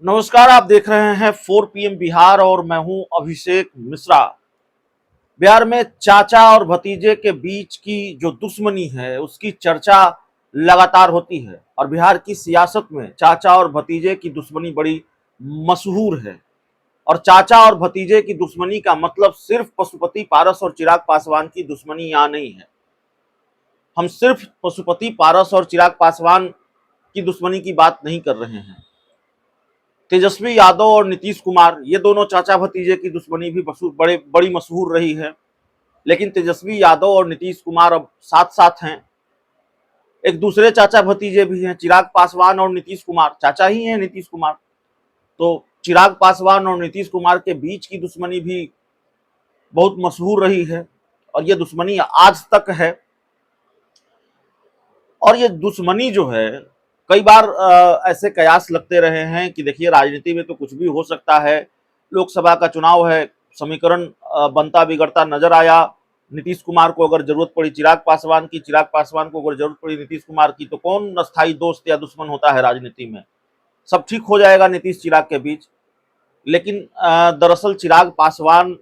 नमस्कार। आप देख रहे हैं 4 PM बिहार और मैं हूं अभिषेक मिश्रा। बिहार में चाचा और भतीजे के बीच की जो दुश्मनी है उसकी चर्चा लगातार होती है और बिहार की सियासत में चाचा और भतीजे की दुश्मनी बड़ी मशहूर है। और चाचा और भतीजे की दुश्मनी का मतलब सिर्फ पशुपति पारस और चिराग पासवान की दुश्मनी यहाँ नहीं है। हम सिर्फ पशुपति पारस और चिराग पासवान की दुश्मनी की बात नहीं कर रहे हैं। तेजस्वी यादव और नीतीश कुमार, ये दोनों चाचा भतीजे की दुश्मनी भी बड़ी मशहूर रही है। लेकिन तेजस्वी यादव और नीतीश कुमार अब साथ साथ हैं। एक दूसरे चाचा भतीजे भी हैं, चिराग पासवान और नीतीश कुमार चाचा ही हैं नीतीश कुमार। तो चिराग पासवान और नीतीश कुमार के बीच की दुश्मनी भी बहुत मशहूर रही है और ये दुश्मनी आज तक है। और ये दुश्मनी जो है, कई बार ऐसे कयास लगते रहे हैं कि देखिए राजनीति में तो कुछ भी हो सकता है। लोकसभा का चुनाव है, समीकरण बनता बिगड़ता नजर आया। नीतीश कुमार को अगर जरूरत पड़ी चिराग पासवान की, चिराग पासवान को अगर जरूरत पड़ी नीतीश कुमार की, तो कौन अस्थायी दोस्त या दुश्मन होता है राजनीति में। सब ठीक हो जाएगा नीतीश चिराग के बीच। लेकिन दरअसल चिराग पासवान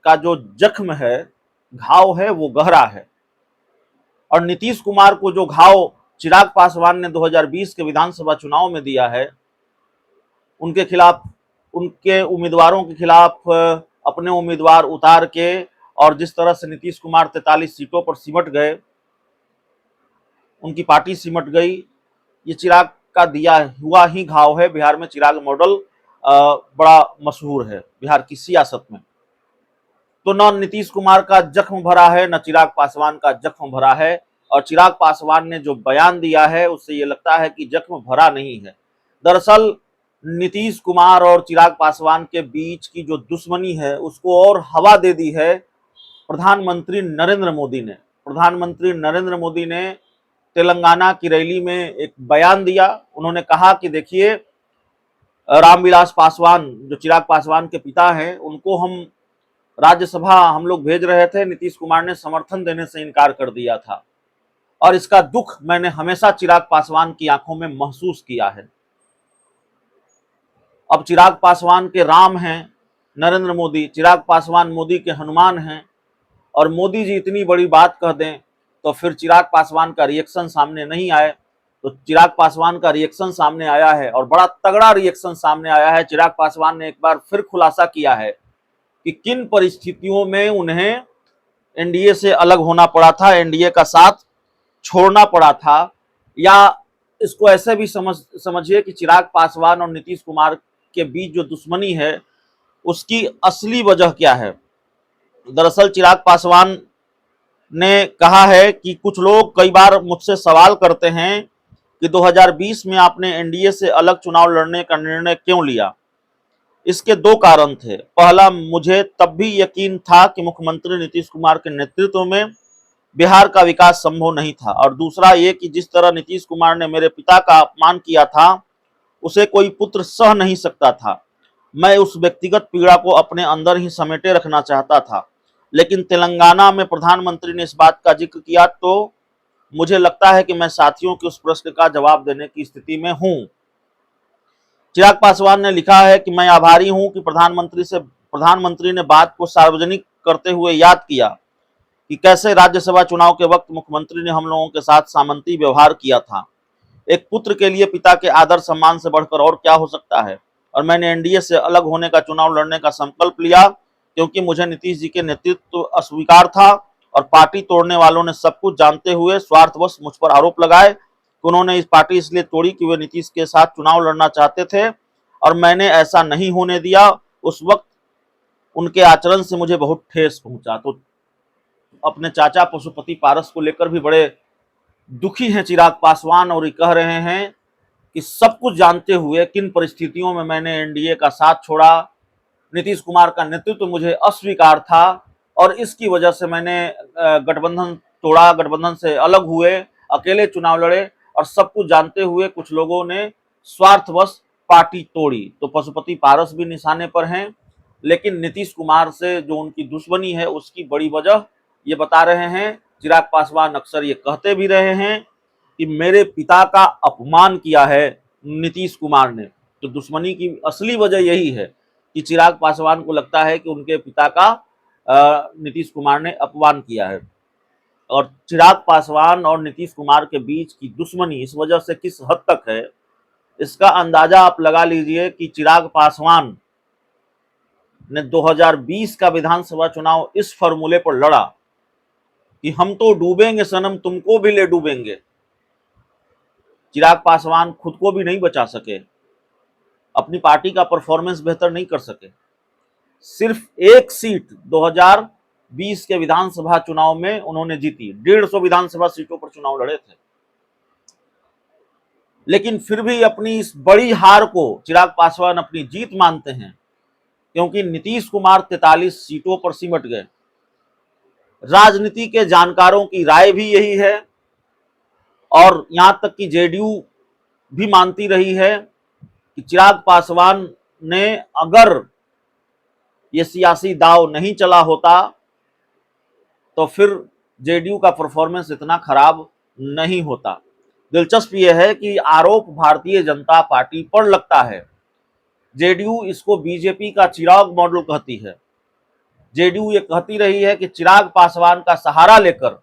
का जो जख्म है, घाव है, वो गहरा है। और नीतीश कुमार को जो घाव चिराग पासवान ने 2020 के विधानसभा चुनाव में दिया है, उनके खिलाफ, उनके उम्मीदवारों के खिलाफ अपने उम्मीदवार उतार के और जिस तरह से नीतीश कुमार 43 सीटों पर सिमट गए, उनकी पार्टी सिमट गई, ये चिराग का दिया हुआ ही घाव है। बिहार में चिराग मॉडल बड़ा मशहूर है बिहार की सियासत में। तो न नीतीश कुमार का जख्म भरा है, न चिराग पासवान का जख्म भरा है। और चिराग पासवान ने जो बयान दिया है उससे ये लगता है कि जख्म भरा नहीं है। दरअसल नीतीश कुमार और चिराग पासवान के बीच की जो दुश्मनी है उसको और हवा दे दी है प्रधानमंत्री नरेंद्र मोदी ने। प्रधानमंत्री नरेंद्र मोदी ने तेलंगाना की रैली में एक बयान दिया। उन्होंने कहा कि देखिए, रामविलास पासवान जो चिराग पासवान के पिता हैं, उनको हम राज्यसभा हम लोग भेज रहे थे, नीतीश कुमार ने समर्थन देने से इनकार कर दिया था और इसका दुख मैंने हमेशा चिराग पासवान की आंखों में महसूस किया है। अब चिराग पासवान के राम हैं नरेंद्र मोदी, चिराग पासवान मोदी के हनुमान हैं। और मोदी जी इतनी बड़ी बात कह दें तो फिर चिराग पासवान का रिएक्शन सामने नहीं आए। तो चिराग पासवान का रिएक्शन सामने आया है और बड़ा तगड़ा रिएक्शन सामने आया है। चिराग पासवान ने एक बार फिर खुलासा किया है कि किन परिस्थितियों में उन्हें एनडीए से अलग होना पड़ा था, एनडीए का साथ छोड़ना पड़ा था। या इसको ऐसे भी समझिए कि चिराग पासवान और नीतीश कुमार के बीच जो दुश्मनी है उसकी असली वजह क्या है। दरअसल चिराग पासवान ने कहा है कि कुछ लोग कई बार मुझसे सवाल करते हैं कि 2020 में आपने एनडीए से अलग चुनाव लड़ने का निर्णय क्यों लिया। इसके दो कारण थे। पहला, मुझे तब भी यकीन था कि मुख्यमंत्री नीतीश कुमार के नेतृत्व में बिहार का विकास संभव नहीं था, और दूसरा ये कि जिस तरह नीतीश कुमार ने मेरे पिता का अपमान किया था उसे कोई पुत्र सह नहीं सकता था। मैं उस व्यक्तिगत पीड़ा को अपने अंदर ही समेटे रखना चाहता था। लेकिन तेलंगाना में प्रधानमंत्री ने इस बात का जिक्र किया तो मुझे लगता है कि मैं साथियों के उस प्रश्न का जवाब देने की स्थिति में हूं। चिराग पासवान ने लिखा है कि मैं आभारी हूं कि प्रधानमंत्री ने बात को सार्वजनिक करते हुए याद किया कि कैसे राज्यसभा चुनाव के वक्त मुख्यमंत्री ने हम लोगों के साथ सामंती व्यवहार किया था। एक पुत्र के लिए पिता के आदर सम्मान से बढ़कर और क्या हो सकता है। और मैंने एनडीए से अलग होने का चुनाव लड़ने का संकल्प लिया क्योंकि मुझे नीतीश जी के नेतृत्व अस्वीकार था और पार्टी तोड़ने वालों ने सब कुछ जानते हुए स्वार्थवश मुझ पर आरोप लगाए कि उन्होंने इस पार्टी इसलिए तोड़ी कि वे नीतीश के साथ चुनाव लड़ना चाहते थे और मैंने ऐसा नहीं होने दिया। उस वक्त उनके आचरण से मुझे बहुत ठेस पहुंचा। तो अपने चाचा पशुपति पारस को लेकर भी बड़े दुखी हैं चिराग पासवान और ये कह रहे हैं कि सब कुछ जानते हुए किन परिस्थितियों में मैंने एनडीए का साथ छोड़ा, नीतीश कुमार का नेतृत्व मुझे अस्वीकार था और इसकी वजह से मैंने गठबंधन तोड़ा, गठबंधन से अलग हुए, अकेले चुनाव लड़े और सब कुछ जानते हुए कुछ लोगों ने स्वार्थवश पार्टी तोड़ी। तो पशुपति पारस भी निशाने पर हैं। लेकिन नीतीश कुमार से जो उनकी दुश्मनी है उसकी बड़ी वजह ये बता रहे हैं। चिराग पासवान अक्सर ये कहते भी रहे हैं कि मेरे पिता का अपमान किया है नीतीश कुमार ने। तो दुश्मनी की असली वजह यही है कि चिराग पासवान को लगता है कि उनके पिता का नीतीश कुमार ने अपमान किया है। और चिराग पासवान और नीतीश कुमार के बीच की दुश्मनी इस वजह से किस हद तक है, इसका अंदाजा आप लगा लीजिए कि चिराग पासवान ने 2020 का विधानसभा चुनाव इस फॉर्मूले पर लड़ा कि हम तो डूबेंगे सनम, तुमको भी ले डूबेंगे। चिराग पासवान खुद को भी नहीं बचा सके, अपनी पार्टी का परफॉर्मेंस बेहतर नहीं कर सके। सिर्फ एक सीट 2020 के विधानसभा चुनाव में उन्होंने जीती। 150 विधानसभा सीटों पर चुनाव लड़े थे, लेकिन फिर भी अपनी इस बड़ी हार को चिराग पासवान अपनी जीत मानते हैं, क्योंकि नीतीश कुमार 43 सीटों पर सिमट गए। राजनीति के जानकारों की राय भी यही है, और यहां तक कि जेडीयू भी मानती रही है कि चिराग पासवान ने अगर ये सियासी दाव नहीं चला होता तो फिर जेडीयू का परफॉर्मेंस इतना खराब नहीं होता। दिलचस्प यह है कि आरोप भारतीय जनता पार्टी पर लगता है। जेडीयू इसको बीजेपी का चिराग मॉडल कहती है। जेडीयू ये कहती रही है कि चिराग पासवान का सहारा लेकर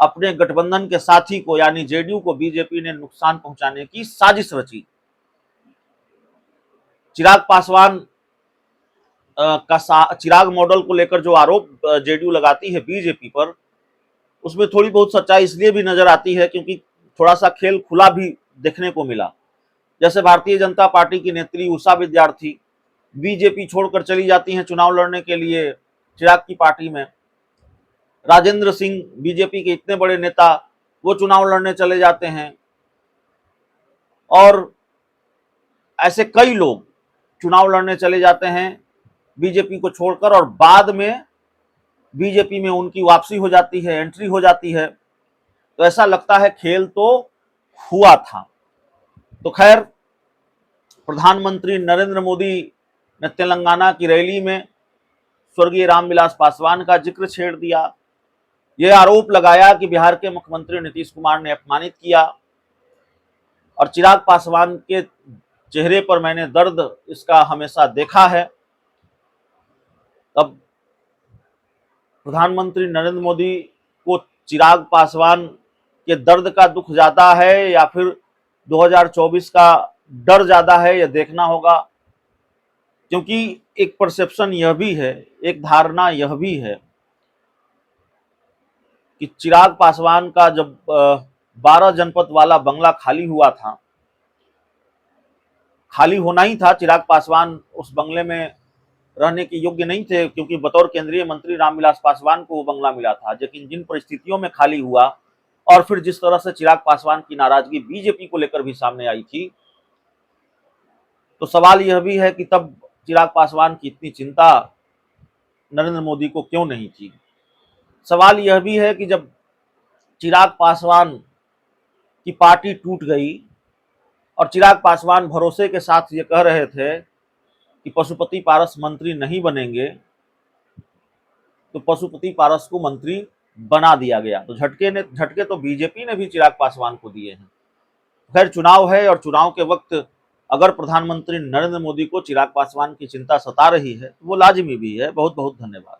अपने गठबंधन के साथी को यानी जेडीयू को बीजेपी ने नुकसान पहुंचाने की साजिश रची। चिराग पासवान का चिराग मॉडल को लेकर जो आरोप जेडीयू लगाती है बीजेपी पर, उसमें थोड़ी बहुत सच्चाई इसलिए भी नजर आती है क्योंकि थोड़ा सा खेल खुला भी देखने को मिला। जैसे भारतीय जनता पार्टी की नेत्री उषा विद्यार्थी बीजेपी छोड़कर चली जाती हैं चुनाव लड़ने के लिए चिराग की पार्टी में। राजेंद्र सिंह बीजेपी के इतने बड़े नेता, वो चुनाव लड़ने चले जाते हैं, और ऐसे कई लोग चुनाव लड़ने चले जाते हैं बीजेपी को छोड़कर, और बाद में बीजेपी में उनकी वापसी हो जाती है, एंट्री हो जाती है। तो ऐसा लगता है खेल तो हुआ था। तो खैर, प्रधानमंत्री नरेंद्र मोदी ने तेलंगाना की रैली में स्वर्गीय रामविलास पासवान का जिक्र छेड़ दिया। यह आरोप लगाया कि बिहार के मुख्यमंत्री नीतीश कुमार ने अपमानित किया, और चिराग पासवान के चेहरे पर मैंने दर्द इसका हमेशा देखा है। तब प्रधानमंत्री नरेंद्र मोदी को चिराग पासवान के दर्द का दुख ज्यादा है या फिर 2024 का डर ज्यादा है, यह देखना होगा। क्योंकि एक परसेप्शन यह भी है, एक धारणा यह भी है कि चिराग पासवान का जब 12 जनपद वाला बंगला खाली हुआ था, खाली होना ही था, चिराग पासवान उस बंगले में रहने के योग्य नहीं थे, क्योंकि बतौर केंद्रीय मंत्री रामविलास पासवान को वो बंगला मिला था। लेकिन जिन परिस्थितियों में खाली हुआ और फिर जिस तरह से चिराग पासवान की नाराजगी बीजेपी को लेकर भी सामने आई थी, तो सवाल यह भी है कि तब चिराग पासवान की इतनी चिंता नरेंद्र मोदी को क्यों नहीं थी। सवाल यह भी है कि जब चिराग पासवान की पार्टी टूट गई और चिराग पासवान भरोसे के साथ ये कह रहे थे कि पशुपति पारस मंत्री नहीं बनेंगे, तो पशुपति पारस को मंत्री बना दिया गया। तो झटके तो बीजेपी ने भी चिराग पासवान को दिए हैं। खैर, चुनाव है, और चुनाव के वक्त अगर प्रधानमंत्री नरेंद्र मोदी को चिराग पासवान की चिंता सता रही है तो वो लाजिमी भी है। बहुत बहुत धन्यवाद।